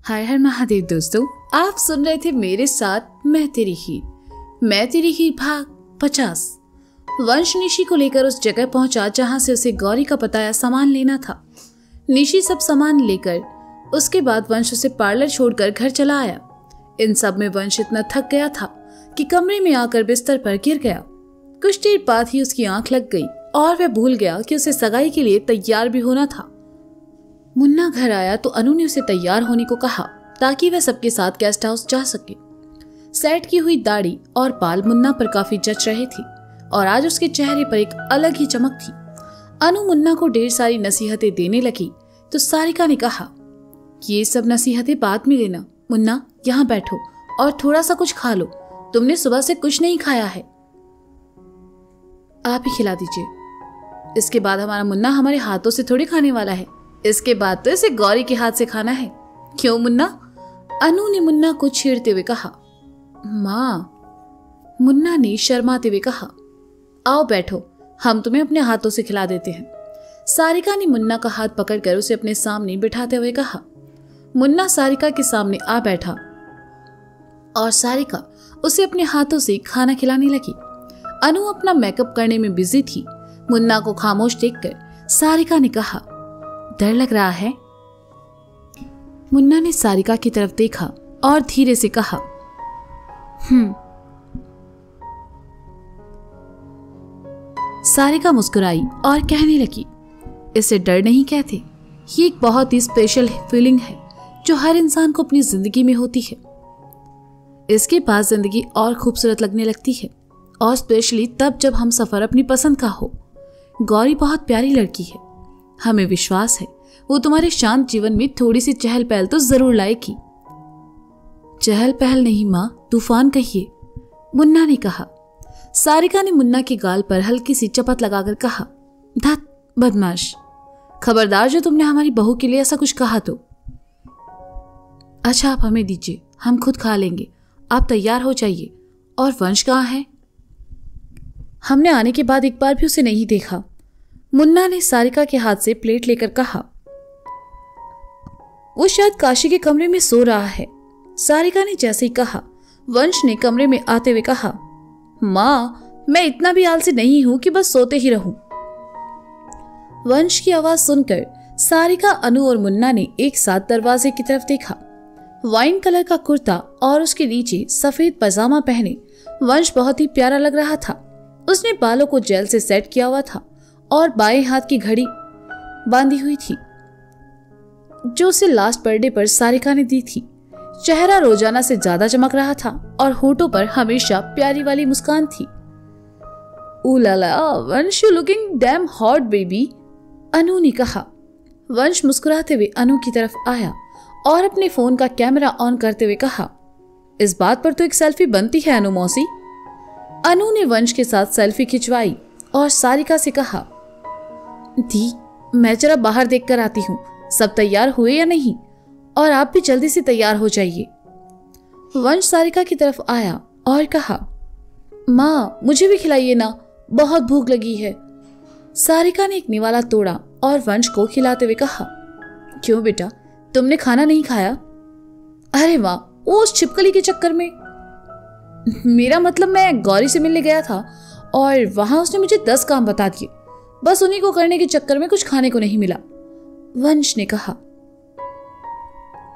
हर हर महादेव दोस्तों, आप सुन रहे थे मेरे साथ मैं तेरी ही भाग 50। वंश निशी को लेकर उस जगह पहुंचा जहां से उसे गौरी का बताया सामान लेना था। निशी सब सामान लेकर उसके बाद वंश उसे पार्लर छोड़कर घर चला आया। इन सब में वंश इतना थक गया था कि कमरे में आकर बिस्तर पर गिर गया। कुछ देर बाद ही उसकी आंख लग गई और वह भूल गया कि उसे सगाई के लिए तैयार भी होना था। मुन्ना घर आया तो अनु ने उसे तैयार होने को कहा ताकि वह सबके साथ गेस्ट हाउस जा सके। सेट की हुई दाढ़ी और बाल मुन्ना पर काफी जच रहे थे और आज उसके चेहरे पर एक अलग ही चमक थी। अनु मुन्ना को ढेर सारी नसीहतें देने लगी तो सारिका ने कहा, ये सब नसीहतें बाद में लेना, मुन्ना यहाँ बैठो और थोड़ा सा कुछ खा लो, तुमने सुबह से कुछ नहीं खाया है। आप ही खिला दीजिए, इसके बाद हमारा मुन्ना हमारे हाथों से थोड़ी खाने वाला है, इसके बाद तो इसे गौरी के हाथ से खाना है। क्यों मुन्ना? अनु ने मुन्ना को छेड़ते हुए कहा। माँ, मुन्ना ने शर्माते हुए कहा, आओ बैठो, हम तुम्हें अपने हाथों से खिला देते हैं। सारिका ने मुन्ना का हाथ पकड़कर उसे अपने सामने बिठाते हुए कहा। मुन्ना सारिका के सामने आ बैठा और सारिका उसे अपने हाथों से खाना खिलाने लगी। अनु अपना मेकअप करने में बिजी थी। मुन्ना को खामोश देखकर सारिका ने कहा, डर लग रहा है? मुन्ना ने सारिका की तरफ देखा और धीरे से कहा, सारिका मुस्कुराई और कहने लगी, इसे डर नहीं कहते, ये एक बहुत ही स्पेशल फीलिंग है जो हर इंसान को अपनी जिंदगी में होती है। इसके बाद जिंदगी और खूबसूरत लगने लगती है और स्पेशली तब जब हम सफर अपनी पसंद का हो। गौरी बहुत प्यारी लड़की है, हमें विश्वास है वो तुम्हारे शांत जीवन में थोड़ी सी चहल पहल तो जरूर लाएगी। चहल पहल नहीं माँ, तूफान कहिए, मुन्ना ने कहा। सारिका ने मुन्ना के गाल पर हल्की सी चपत लगाकर कहा, धत बदमाश, खबरदार जो तुमने हमारी बहू के लिए ऐसा कुछ कहा तो। अच्छा आप हमें दीजिए, हम खुद खा लेंगे, आप तैयार हो जाइए। और वंश कहाँ है? हमने आने के बाद एक बार भी उसे नहीं देखा। मुन्ना ने सारिका के हाथ से प्लेट लेकर कहा। वो शायद काशी के कमरे में सो रहा है। सारिका ने जैसे ही कहा, वंश ने कमरे में आते हुए कहा, माँ मैं इतना भी आलसी नहीं हूं कि बस सोते ही रहूं। वंश की आवाज सुनकर सारिका, अनु और मुन्ना ने एक साथ दरवाजे की तरफ देखा। वाइन कलर का कुर्ता और उसके नीचे सफेद पजामा पहने वंश बहुत ही प्यारा लग रहा था। उसने बालों को जेल से सेट किया हुआ था और बाएं हाथ की घड़ी बांधी हुई थी जो उसे लास्ट बर्थडे पर सारिका ने दी थी। चेहरा रोजाना से ज्यादा चमक रहा था और होठों पर हमेशा प्यारी वाली मुस्कान थी। Ooh la la, Vansh you looking damn hot baby, Anu ने कहा। वंश मुस्कुराते हुए अनु की तरफ आया और अपने फोन का कैमरा ऑन करते हुए कहा, इस बात पर तो एक सेल्फी बनती है अनु मौसी। अनु ने वंश के साथ सेल्फी खिंचवाई और सारिका से कहा, दी मैं जरा बाहर देख कर आती हूँ, सब तैयार हुए या नहीं, और आप भी जल्दी से तैयार हो जाइए। वंश सारिका की तरफ आया और कहा, माँ मुझे भी खिलाइए ना, बहुत भूख लगी है। सारिका ने एक निवाला तोड़ा और वंश को खिलाते हुए कहा, क्यों बेटा, तुमने खाना नहीं खाया? अरे वाह, उस छिपकली के चक्कर में। मेरा मतलब मैं गौरी से मिलने गया था और वहां उसने मुझे 10 काम बता दिए, बस उन्हीं को करने के चक्कर में कुछ खाने को नहीं मिला, वंश ने कहा।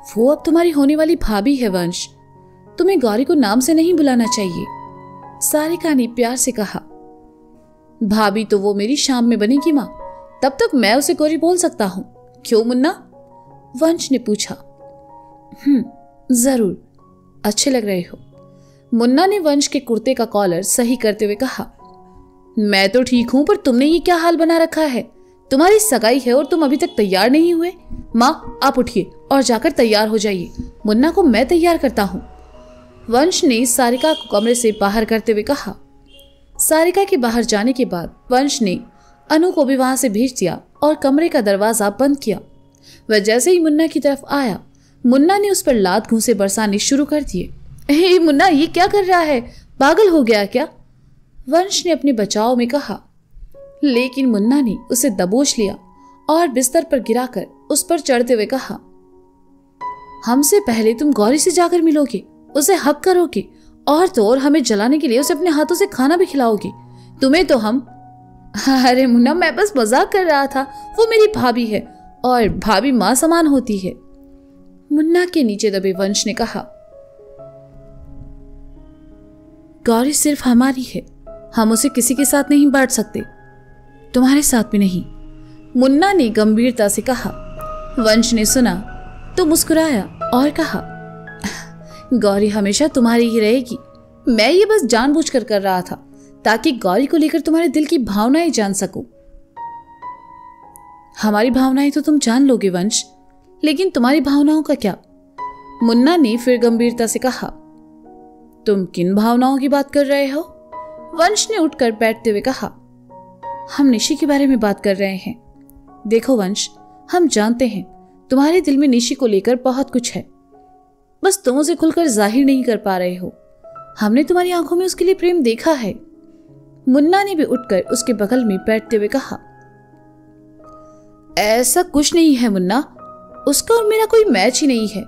वो अब तुम्हारी होने वाली भाभी है वंश, तुम्हें गौरी को नाम से नहीं बुलाना चाहिए, सारिका ने प्यार से कहा। भाभी तो वो मेरी शाम में बनेगी माँ, तब तक मैं उसे गौरी बोल सकता हूँ, क्यों मुन्ना? वंश ने पूछा। जरूर, अच्छे लग रहे हो, मुन्ना ने वंश के कुर्ते का कॉलर सही करते हुए कहा। मैं तो ठीक हूं, पर तुमने ये क्या हाल बना रखा है? तुम्हारी सगाई है और तुम अभी तक तैयार नहीं हुए। माँ आप उठिए और जाकर तैयार हो जाइए, मुन्ना को मैं तैयार करता हूँ, वंश ने सारिका को कमरे से बाहर करते हुए कहा। सारिका के बाहर जाने के बाद वंश ने अनु को भी वहां से भेज दिया और कमरे का दरवाजा बंद किया। वह जैसे ही मुन्ना की तरफ आया, मुन्ना ने उस पर लात घूंसे बरसाने शुरू कर दिए। मुन्ना ये क्या कर रहा है, पागल हो गया क्या? वंश ने अपने बचाव में कहा, लेकिन मुन्ना ने उसे दबोच लिया और बिस्तर पर गिराकर उस पर चढ़ते हुए कहा, हमसे पहले तुम गौरी से जाकर मिलोगे, उसे हक करोगे और तो और हमें जलाने के लिए उसे अपने हाथों से खाना भी खिलाओगे। तुम्हें तो हम अरे मुन्ना, मैं बस मजाक कर रहा था। वो मेरी भाभी है और भाभी माँ समान होती है। मुन्ना के नीचे दबे वंश ने कहा, गौरी सिर्फ हमारी है, हम उसे किसी के साथ नहीं बांट सकते, तुम्हारे साथ भी नहीं। मुन्ना ने गंभीरता से कहा। वंश ने सुना तो मुस्कुराया और कहा, गौरी हमेशा तुम्हारी ही रहेगी। मैं ये बस जानबूझकर कर रहा था ताकि गौरी को लेकर तुम्हारे दिल की भावनाएं जान सकूं। हमारी भावनाएं तो तुम जान लोगे वंश, लेकिन तुम्हारी भावनाओं का क्या? मुन्ना ने फिर गंभीरता से कहा। तुम किन भावनाओं की बात कर रहे हो? वंश ने उठकर बैठते हुए कहा। हम निशी के बारे में बात कर रहे हैं। देखो वंश, हम जानते हैं तुम्हारे दिल में निशी को लेकर बहुत कुछ है, बस तुम उसे खुलकर जाहिर नहीं कर पा रहे हो। हमने तुम्हारी आंखों में उसके लिए प्रेम देखा है। मुन्ना ने भी उठकर उसके बगल में बैठते हुए कहा। ऐसा कुछ नहीं है मुन्ना, उसका और मेरा कोई मैच ही नहीं है।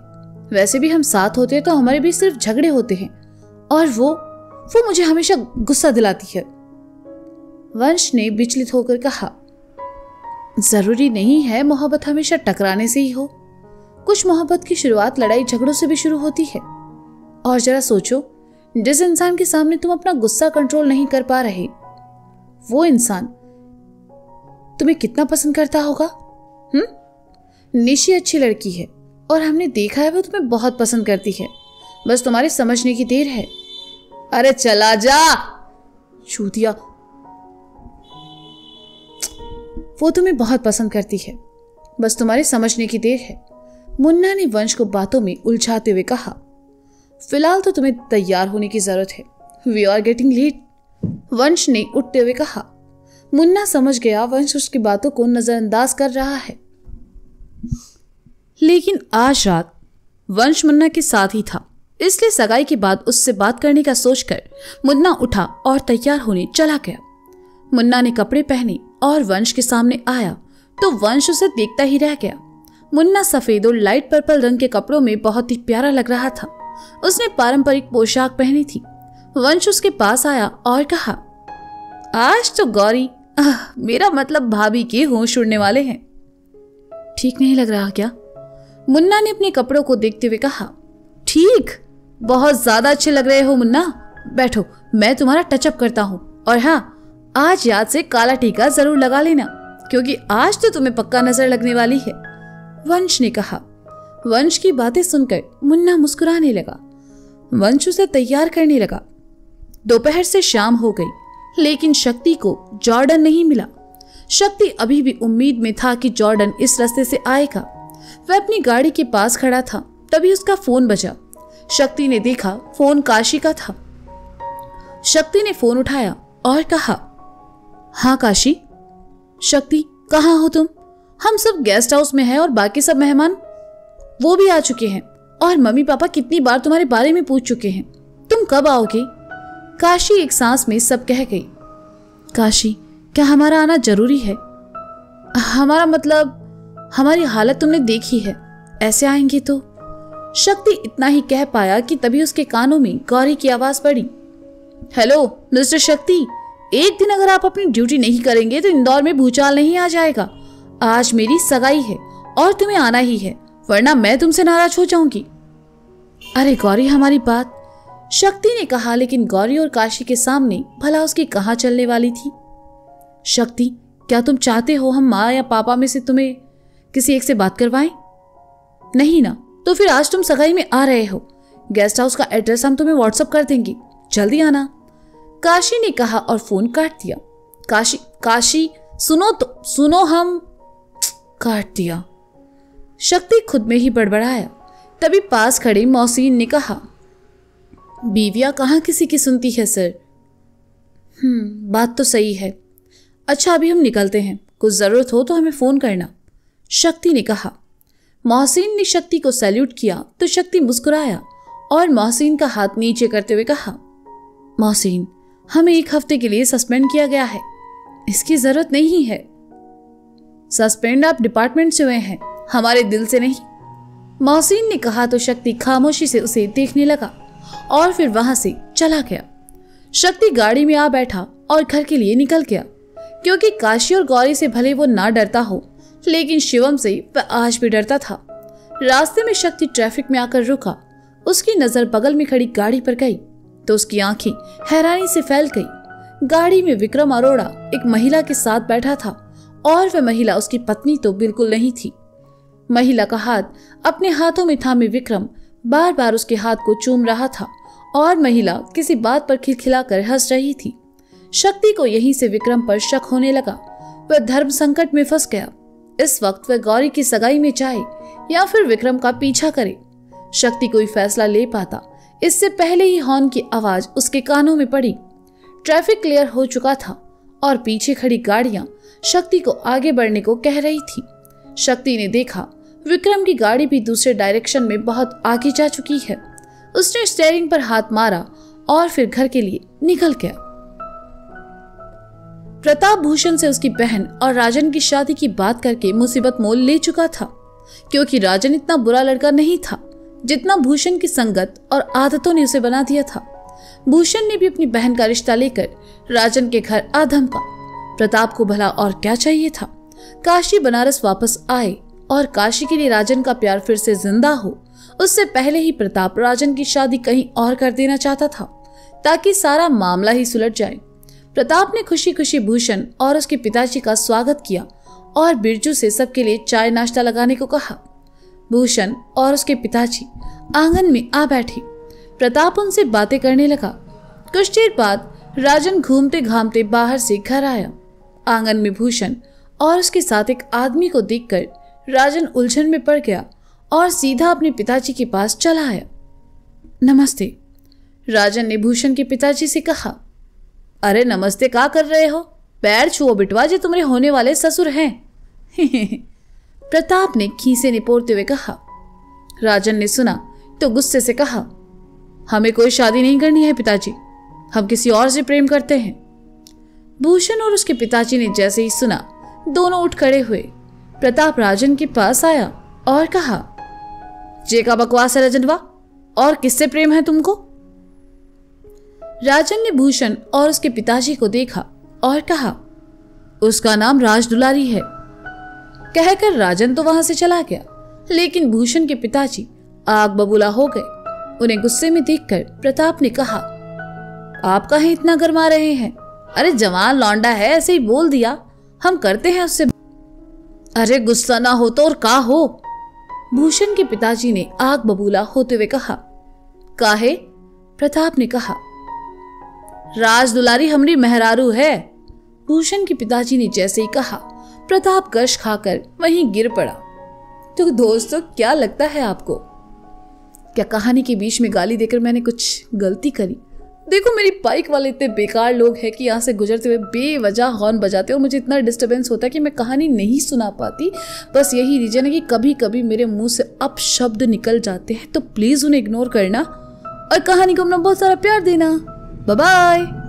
वैसे भी हम साथ होते हैं तो हमारे बीच सिर्फ झगड़े होते हैं और वो मुझे हमेशा गुस्सा दिलाती है। वंश ने विचलित होकर कहा। जरूरी नहीं है मोहब्बत हमेशा टकराने से ही हो। कुछ मोहब्बत की शुरुआत लड़ाई झगड़ों से भी शुरू होती है। और जरा सोचो, जिस इंसान के सामने तुम अपना गुस्सा कंट्रोल नहीं कर पा रहे, वो इंसान तुम्हें कितना पसंद करता होगा? निशी अच्छी लड़की है और हमने देखा है वो तुम्हें बहुत पसंद करती है, बस तुम्हारे समझने की देर है। अरे चला जा चूतिया, वो तुम्हें बहुत पसंद करती है, बस तुम्हारे समझने की देर है। मुन्ना ने वंश को बातों में उलझाते हुए कहा। फिलहाल तो तुम्हें तैयार होने की जरूरत है, वी आर गेटिंग लेट। वंश ने उठते हुए कहा। मुन्ना समझ गया वंश उसकी बातों को नजरअंदाज कर रहा है। लेकिन आज रात वंश मुन्ना के साथ ही था, इसलिए सगाई के बाद उससे बात करने का सोचकर मुन्ना उठा और तैयार होने चला गया। मुन्ना ने कपड़े पहने और वंश के सामने आया तो वंश उसे देखता ही रह गया। मुन्ना सफेद और लाइट पर्पल रंग के कपड़ों में बहुत ही प्यारा लग रहा था। उसने पारंपरिक पोशाक पहनी थी। वंश उसके पास आया और कहा, आज तो गौरी मेरा मतलब भाभी के होश उड़ने वाले हैं। ठीक नहीं लग रहा क्या? मुन्ना ने अपने कपड़ों को देखते हुए कहा। ठीक, बहुत ज्यादा अच्छे लग रहे हो मुन्ना। बैठो, मैं तुम्हारा टचअप करता हूँ। और हाँ, आज याद से काला टीका जरूर लगा लेना, क्योंकि आज तो तुम्हें पक्का नजर लगने वाली है, वंश ने कहा। वंश की बातें सुनकर मुन्ना मुस्कुराने लगा। वंश उसे तैयार करने लगा। दोपहर से शाम हो गई, लेकिन शक्ति को जॉर्डन नहीं मिला। शक्ति अभी भी उम्मीद में था कि जॉर्डन इस रास्ते से आएगा। वह अपनी गाड़ी के पास खड़ा था, तभी उसका फोन बजा। शक्ति ने देखा फोन काशी का था। शक्ति ने फोन उठाया और कहा, हाँ काशी। शक्ति, कहाँ हो तुम? हम सब गेस्ट हाउस में हैं और बाकी सब मेहमान वो भी आ चुके हैं और मम्मी पापा कितनी बार तुम्हारे बारे में पूछ चुके हैं, तुम कब आओगे? काशी एक सांस में सब कह गई। काशी, क्या हमारा आना जरूरी है? हमारा मतलब, हमारी हालत तुमने देखी है, ऐसे आएंगे तो। शक्ति इतना ही कह पाया कि तभी उसके कानों में गौरी की आवाज पड़ी। हेलो मिस्टर शक्ति, एक दिन अगर आप अपनी ड्यूटी नहीं करेंगे तो इंदौर में भूचाल नहीं आ जाएगा। आज मेरी सगाई है और तुम्हें आना ही है, वरना मैं तुमसे नाराज हो जाऊंगी। अरे गौरी, हमारी बात, शक्ति ने कहा, लेकिन गौरी और काशी के सामने भला उसकी कहाँ चलने वाली थी। शक्ति, क्या तुम चाहते हो हम माँ या पापा में से तुम्हें किसी एक से बात करवाएं? नहीं ना, तो फिर आज तुम सगाई में आ रहे हो। गेस्ट हाउस का एड्रेस हम तुम्हें व्हाट्सएप कर देंगे, जल्दी आना, काशी ने कहा और फोन काट दिया। काशी सुनो तो सुनो, हम काट दिया। शक्ति खुद में ही बड़बड़ाया। तभी पास खड़े मौसीन ने कहा, बीवियां कहाँ किसी की सुनती है सर। बात तो सही है। अच्छा, अभी हम निकलते हैं, कुछ जरूरत हो तो हमें फोन करना, शक्ति ने कहा। मोहसिन ने शक्ति को सैल्यूट किया तो शक्ति मुस्कुराया और मोहसिन का हाथ नीचे करते हुए कहा, मोहसिन, हमें 1 हफ्ते के लिए सस्पेंड किया गया है, इसकी जरूरत नहीं है। सस्पेंड आप डिपार्टमेंट से हुए हैं, हमारे दिल से नहीं। मोहसिन ने कहा तो शक्ति खामोशी से उसे देखने लगा और फिर वहां से चला गया। शक्ति गाड़ी में आ बैठा और घर के लिए निकल गया, क्योंकि काशी और गौरी से भले वो ना डरता हो, लेकिन शिवम से वह आज भी डरता था। रास्ते में शक्ति ट्रैफिक में आकर रुका। उसकी नजर बगल में खड़ी गाड़ी पर गई तो उसकी आंखें हैरानी से फैल गई। गाड़ी में विक्रम अरोड़ा एक महिला के साथ बैठा था और वह महिला उसकी पत्नी तो बिल्कुल नहीं थी। महिला का हाथ अपने हाथों में थामे विक्रम बार बार उसके हाथ को चूम रहा था और महिला किसी बात पर खिलखिलाकर हंस रही थी। शक्ति को यहीं से विक्रम पर शक होने लगा। वह धर्म संकट में फंस गया। इस वक्त वह गौरी की सगाई में जाए या फिर विक्रम का पीछा करे। शक्ति कोई फैसला ले पाता इससे पहले ही हॉर्न की आवाज उसके कानों में पड़ी। ट्रैफिक क्लियर हो चुका था और पीछे खड़ी गाड़ियां शक्ति को आगे बढ़ने को कह रही थी। शक्ति ने देखा विक्रम की गाड़ी भी दूसरे डायरेक्शन में बहुत आगे जा चुकी है। उसने स्टीयरिंग पर हाथ मारा और फिर घर के लिए निकल गया। प्रताप भूषण से उसकी बहन और राजन की शादी की बात करके मुसीबत मोल ले चुका था, क्योंकि राजन इतना बुरा लड़का नहीं था जितना भूषण की संगत और आदतों ने उसे बना दिया था। भूषण ने भी अपनी बहन का रिश्ता लेकर राजन के घर आ धमका। प्रताप को भला और क्या चाहिए था? काशी बनारस वापस आए और काशी के लिए राजन का प्यार फिर से जिंदा हो। उससे पहले ही प्रताप राजन की शादी कहीं और कर देना चाहता था ताकि सारा मामला ही सुलझ जाए। प्रताप ने खुशी खुशी भूषण और उसके पिताजी का स्वागत किया और बिरजू से सबके लिए चाय नाश्ता लगाने को कहा। भूषण और उसके पिताजी आंगन में आ बैठे। प्रताप उनसे बातें करने लगा। कुछ देर बाद राजन घूमते घामते बाहर से घर आया। आंगन में भूषण और उसके साथ एक आदमी को देखकर राजन उलझन में पड़ गया और सीधा अपने पिताजी के पास चला आया। नमस्ते, राजन ने भूषण के पिताजी से कहा। अरे नमस्ते क्या कर रहे हो? पैर छुओ बिटवा, जो तुम्हारे होने वाले ससुर हैं। प्रताप ने खीसे निपोरते हुए कहा। राजन ने सुना तो गुस्से से कहा, हमें कोई शादी नहीं करनी है पिताजी, हम किसी और से प्रेम करते हैं। भूषण और उसके पिताजी ने जैसे ही सुना दोनों उठ खड़े हुए। प्रताप राजन के पास आया और कहा, जे का बकवास है रजनवा, और किससे प्रेम है तुमको? राजन ने भूषण और उसके पिताजी को देखा और कहा, उसका नाम राज दुलारी है। कहकर राजन तो वहां से चला गया, लेकिन भूषण के पिताजी आग बबूला हो गए। उन्हें गुस्से में देखकर प्रताप ने कहा, आप काहे इतना गरमा रहे हैं? अरे जवान लौंडा है, ऐसे ही बोल दिया, हम करते हैं उससे। अरे गुस्सा ना हो तो और का हो? भूषण के पिताजी ने आग बबूला होते हुए कहा। काहे? प्रताप ने कहा। राज दुलारी हमरी मेहरारू है। भूषण के पिताजी ने जैसे ही कहा, प्रताप गश खाकर वहीं गिर पड़ा। तो दोस्तों, क्या लगता है आपको? क्या कहानी के बीच में गाली देकर मैंने कुछ गलती करी? देखो, मेरी बाइक वाले इतने बेकार लोग हैं कि यहाँ से गुजरते हुए बेवजह हॉर्न बजाते हैं और मुझे इतना डिस्टर्बेंस होता है कि मैं कहानी नहीं सुना पाती। बस यही रीजन है कि कभी कभी मेरे मुंह से अपशब्द निकल जाते हैं, तो प्लीज उन्हें इग्नोर करना और कहानी को अपना बहुत सारा प्यार देना। Bye bye.